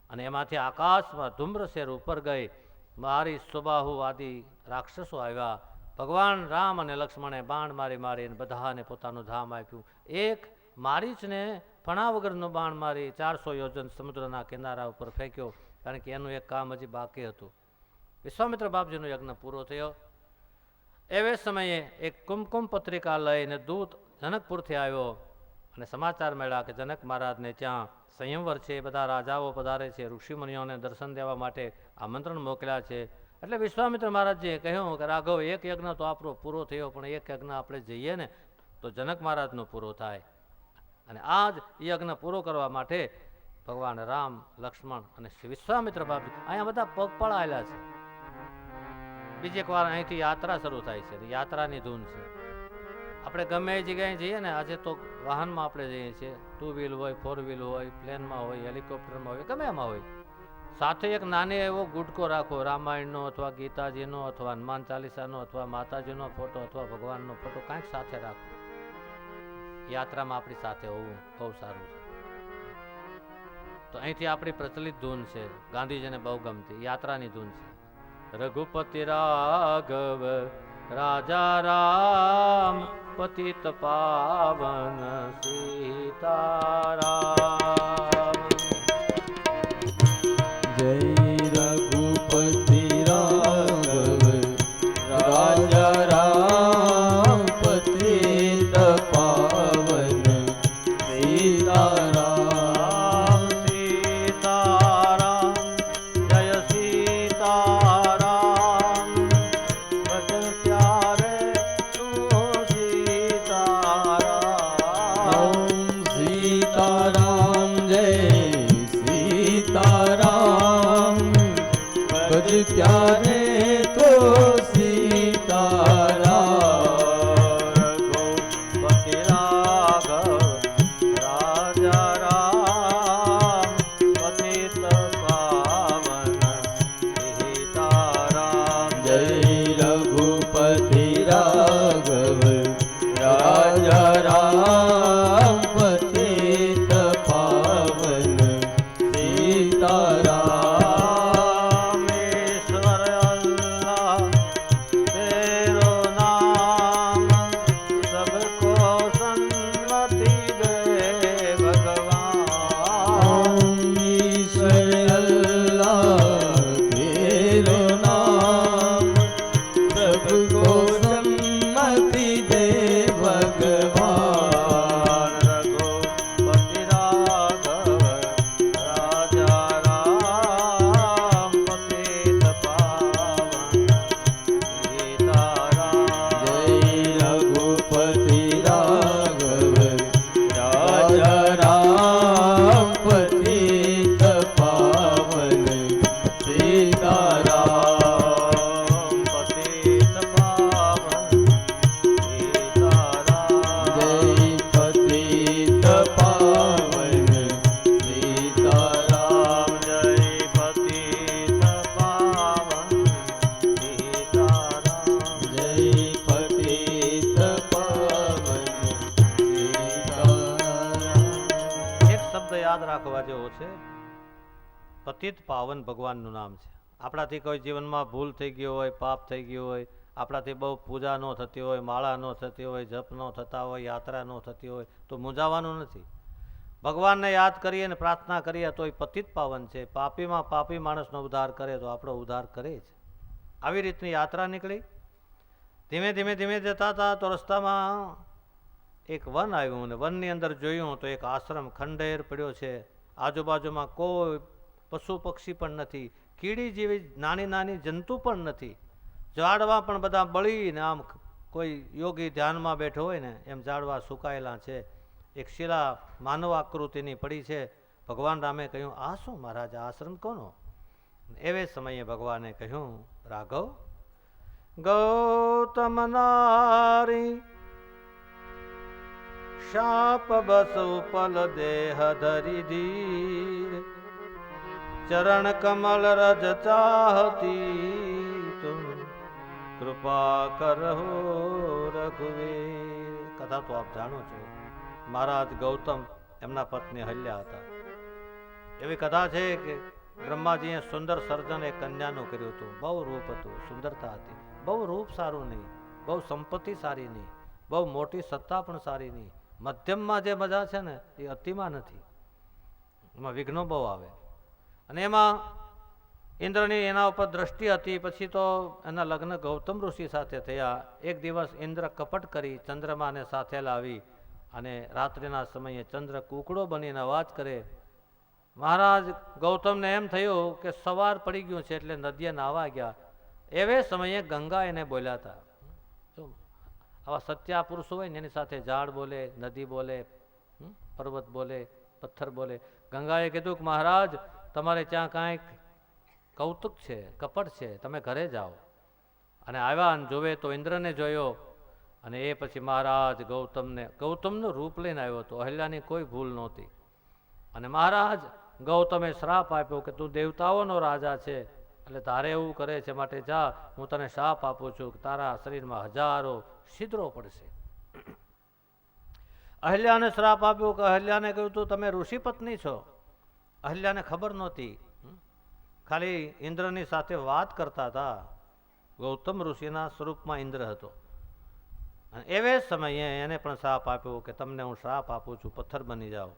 અને એમાંથી આકાશમાં ધૂમ્રશેર ઉપર ગઈ. મારી સુબાહુ આદિ રાક્ષસો આવ્યા. ભગવાન રામ અને લક્ષ્મણે બાણ મારી મારીને બધાને પોતાનું ધામ આપ્યું. એક મારીચને ફણા વગરનું બાણ મારી 400 યોજન સમુદ્રના કિનારા ઉપર ફેંક્યો, કારણ કે એનું એક કામ હજી બાકી હતું. વિશ્વામિત્ર બાપજીનો યજ્ઞ પૂરો થયો. એવે સમયે એક કુમકુમ પત્રિકા લઈને દૂત જનકપુરથી આવ્યો અને સમાચાર મળ્યા કે જનક મહારાજને ત્યાં સંયમવર છે, બધા રાજાઓ પધારે છે, ઋષિમુનિઓને દર્શન દેવા માટે આમંત્રણ મોકલ્યા છે. એટલે વિશ્વામિત્ર મહારાજજીએ કહ્યું કે રાઘવ, એક યજ્ઞ તો આપણો પૂરો થયો, પણ એક યજ્ઞ આપણે જઈએ ને તો જનક મહારાજનો પૂરો થાય. અને આ જ યજ્ઞ પૂરો કરવા માટે ભગવાન રામ, લક્ષ્મણ અને શ્રી વિશ્વામિત્ર બાપજી અહીંયા બધા પગપાળા આવેલા છે. બીજી એક વાર અહીંથી યાત્રા શરૂ થાય છે, યાત્રાની ધૂન છે. આપણે ગમે એ જગ્યાએ જઈએ ને, આજે તો વાહનમાં આપણે જઈએ છીએ, 2 વ્હીલ હોય, 4 વ્હીલ હોય, પ્લેનમાં હોય, હેલિકોપ્ટરમાં હોય, ગમે એમાં હોય. સાથે એક નાની એવો ગુટકો રાખો, રામાયણનો અથવા ગીતાજીનો અથવા હનુમાન ચાલીસાનો અથવા માતાજીનો ફોટો અથવા ભગવાનનો ફોટો કાંઈક સાથે રાખો. યાત્રામાં આપણી સાથે હોવું બહુ સારું છે. તો અહીંથી આપણી પ્રચલિત ધૂન છે, ગાંધીજીને બહુ ગમતી યાત્રાની ધૂન છે. રઘુપતિ રાઘવ રાજા રામ પતિત પાવન સીતારામ. જય રઘુપતિ રાઘવ રાજા રામ પતિત પાવન સીતારામ. સીતારામ જય સીતારામ, ભજ ત્યારે તું સીતારામ. સીતારામ જય સીતારામ, ભજ ત્યારે તો સીતારામ. રઘુપતિ રાઘવ રાજા રામ પતિત પાવન સીતારામ. જય રઘુપતિ રાઘવ રાજા રામ પતિત પાવન સીતારામ. ईश्वर अल्लाह तेरो नाम, सबको सन्मति दे भगवान. ईश्वर अल्लाह तेरो नाम, सबको सम्मति दे भगवान. रघुपति राघव राजा राम पतित पावन सीताराम. जय रघुपति राघव राजा राम पतित पावन सीताराम. पतित पावन सीताराम. जय पतित पावन सीताराम. जय पतित पावन सीताराम. जय पतित पावन सीताराम. એક શબ્દ યાદ રાખવા જેવો છે, પતિત પાવન ભગવાનનું નામ છે. આપણાથી કોઈ જીવનમાં ભૂલ થઈ ગયો હોય, પાપ થઈ ગયું હોય, આપણાથી બહુ પૂજા ન થતી હોય, માળા ન થતી હોય, જપ ન થતા હોય, યાત્રા ન થતી હોય, તો મૂંઝાવાનું નથી. ભગવાનને યાદ કરીએ ને પ્રાર્થના કરીએ તો એ પતિત પાવન છે. પાપીમાં પાપી માણસનો ઉદ્ધાર કરે તો આપણો ઉદ્ધાર કરે જ. આવી રીતની યાત્રા નીકળી. ધીમે ધીમે ધીમે જતા હતા તો રસ્તામાં એક વન આવ્યું અને વનની અંદર જોયું તો એક આશ્રમ ખંડેર પડ્યો છે. આજુબાજુમાં કોઈ પશુ પક્ષી પણ નથી, કીડી જેવી નાની નાની જંતુ પણ નથી, ઝાડવા પણ બધા બળીને આમ કોઈ યોગી ધ્યાનમાં બેઠો હોય ને એમ ઝાડવા સુકાયેલા છે. એક શિલા માનવ આકૃતિની પડી છે. ભગવાન રામે કહ્યું, આ શું મહારાજ, આ આશ્રમ કોનો? એવે સમયે ભગવાને કહ્યું, રાઘવ, ગૌતમ નારી શાપ બસુ પલ દેહ ધરી ધીર, ચરણ કમલ રજ ચાહતી તુમ કૃપા કરહો રઘુવીર. કથા તો આપ જાણો છો. મહારાજ ગૌતમ એમના પત્ની અહલ્યા હતા. એવી કથા છે કે બ્રહ્માજીએ સુંદર સર્જન એક કન્યાનું કર્યું હતું. બહુ રૂપ હતું, સુંદરતા હતી. બહુ રૂપ સારું નહીં, બહુ સંપત્તિ સારી નહીં, બહુ મોટી સત્તા પણ સારી નહીં. મધ્યમમાં જે મજા છે ને એ અતિમાં નથી. એમાં વિઘ્નો બહુ આવે. અને એમાં ઇન્દ્રની એના ઉપર દ્રષ્ટિ હતી. પછી તો એના લગ્ન ગૌતમ ઋષિ સાથે થયા. એક દિવસ ઇન્દ્ર કપટ કરી ચંદ્રમાને સાથે લાવી અને રાત્રિના સમયે ચંદ્ર કુકડો બનીને અવાજ કરે. મહારાજ ગૌતમને એમ થયું કે સવાર પડી ગયું છે એટલે નદીએ નાહવા ગયા. એવે સમયે ગંગા એને બોલ્યા હતા. આવા સત્યા પુરુષો હોય ને એની સાથે ઝાડ બોલે, નદી બોલે, પર્વત બોલે, પથ્થર બોલે. ગંગાએ કીધું કે મહારાજ તમારે ત્યાં કાંઈક કૌતુક છે, કપટ છે, તમે ઘરે જાઓ. અને આવ્યા અને જોવે તો ઇન્દ્રને જોયો. અને એ પછી મહારાજ ગૌતમનું રૂપ લઈને આવ્યો હતો. અહલ્યાની કોઈ ભૂલ નહોતી. અને મહારાજ ગૌતમે શ્રાપ આપ્યો કે તું દેવતાઓનો રાજા છે એટલે તારે એવું કરે છે, માટે જા, હું તને શાપ આપું છું કે તારા શરીરમાં હજારો છિદ્રો પડશે. અહલ્યાને શ્રાપ આપ્યો કે અહલ્યાને કહ્યું તું તમે ઋષિ પત્ની છો. અહલ્યાને ખબર નહોતી, ખાલી ઇન્દ્રની સાથે વાત કરતા હતા. ગૌતમ ઋષિના સ્વરૂપમાં ઇન્દ્ર હતો. અને એવે સમયે એને પણ શ્રાપ આપ્યો કે તમને હું શ્રાપ આપું છું, પથ્થર બની જાઓ.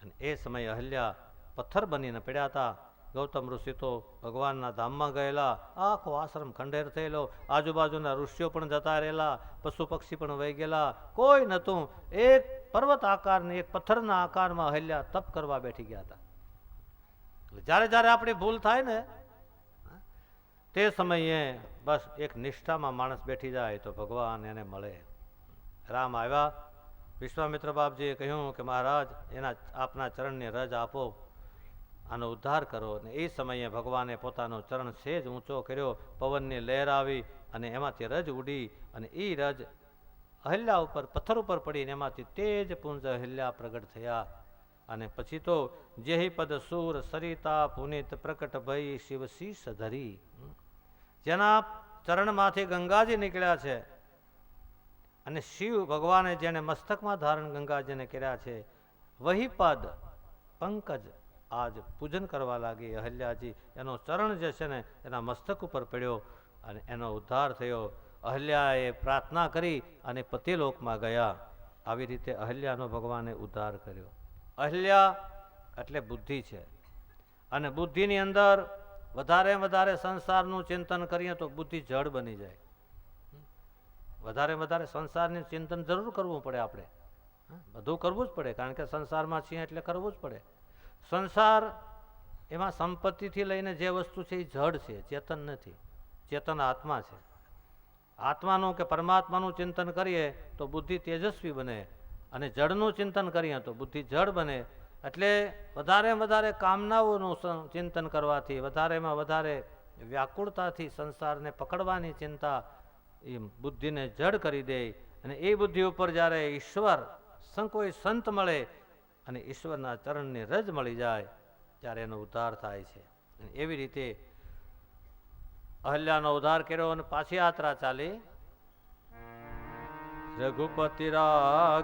અને એ સમયે અહલ્યા પથ્થર બનીને પડ્યા હતા. ગૌતમ ઋષિ તો ભગવાનના ધામમાં ગયેલા. આખો આશ્રમ ખંડેર થયેલો. આજુબાજુના ઋષિઓ પણ જતા રહેલા, પશુ પક્ષી પણ વહી ગયેલા. કોઈ નહોતું. એક પર્વત આકારની, એક પથ્થરના આકારમાં અહલ્યા તપ કરવા બેઠી ગયા હતા. જ્યારે જ્યારે આપણી ભૂલ થાય ને તે સમયે બસ એક નિષ્ઠામાં માણસ બેઠી જાય તો ભગવાન એને મળે. રામ આવ્યા. વિશ્વામિત્ર બાપજીએ કહ્યું કે મહારાજ આપના ચરણને રજ આપો, આનો ઉદ્ધાર કરો. અને એ સમયે ભગવાને પોતાનો ચરણ સેજ ઊંચો કર્યો. પવનની લહેર આવી અને એમાંથી રજ ઉડી અને એ રજ અહલ્યા ઉપર, પથ્થર ઉપર પડીને એમાંથી તેજ પુંજ અહલ્યા પ્રગટ થયા. અને પછી તો જેહી પદ સુર સરિતા પુનિત પ્રકટ ભઈ શિવ શીશ ધરી. જેના ચરણમાંથી ગંગાજી નીકળ્યા છે અને શિવ ભગવાને જેને મસ્તકમાં ધારણ ગંગાજીને કર્યા છે, વહી પદ પંકજ આજ પૂજન કરવા લાગી અહલ્યાજી. એનો ચરણ જે છે ને એના મસ્તક ઉપર પડ્યો અને એનો ઉદ્ધાર થયો. અહલ્યાએ પ્રાર્થના કરી અને પતિલોકમાં ગયા. આવી રીતે અહલ્યાનો ભગવાને ઉદ્ધાર કર્યો. અહલ્યા એટલે બુદ્ધિ છે. અને બુદ્ધિની અંદર વધારે સંસારનું ચિંતન કરીએ તો બુદ્ધિ જડ બની જાય. વધારે સંસારની ચિંતન જરૂર કરવું પડે. આપણે બધું કરવું જ પડે, કારણ કે સંસારમાં છીએ એટલે કરવું જ પડે. સંસાર એમાં સંપત્તિથી લઈને જે વસ્તુ છે એ જડ છે, ચેતન નથી. ચેતન આત્મા છે. આત્માનું કે પરમાત્માનું ચિંતન કરીએ તો બુદ્ધિ તેજસ્વી બને, અને જડનું ચિંતન કરીએ તો બુદ્ધિ જડ બને. એટલે વધારે કામનાઓનું ચિંતન કરવાથી, વધારેમાં વધારે વ્યાકુળતાથી સંસારને પકડવાની ચિંતા એ બુદ્ધિને જડ કરી દે. અને એ બુદ્ધિ ઉપર જ્યારે ઈશ્વર કોઈ સંત મળે અને ઈશ્વરના ચરણની રજ મળી જાય ત્યારે એનો ઉદ્ધાર થાય છે. અને એવી રીતે અહલ્યાનો ઉદ્ધાર કર્યો અને પાછી યાત્રા ચાલી. રઘુપતિ રાગ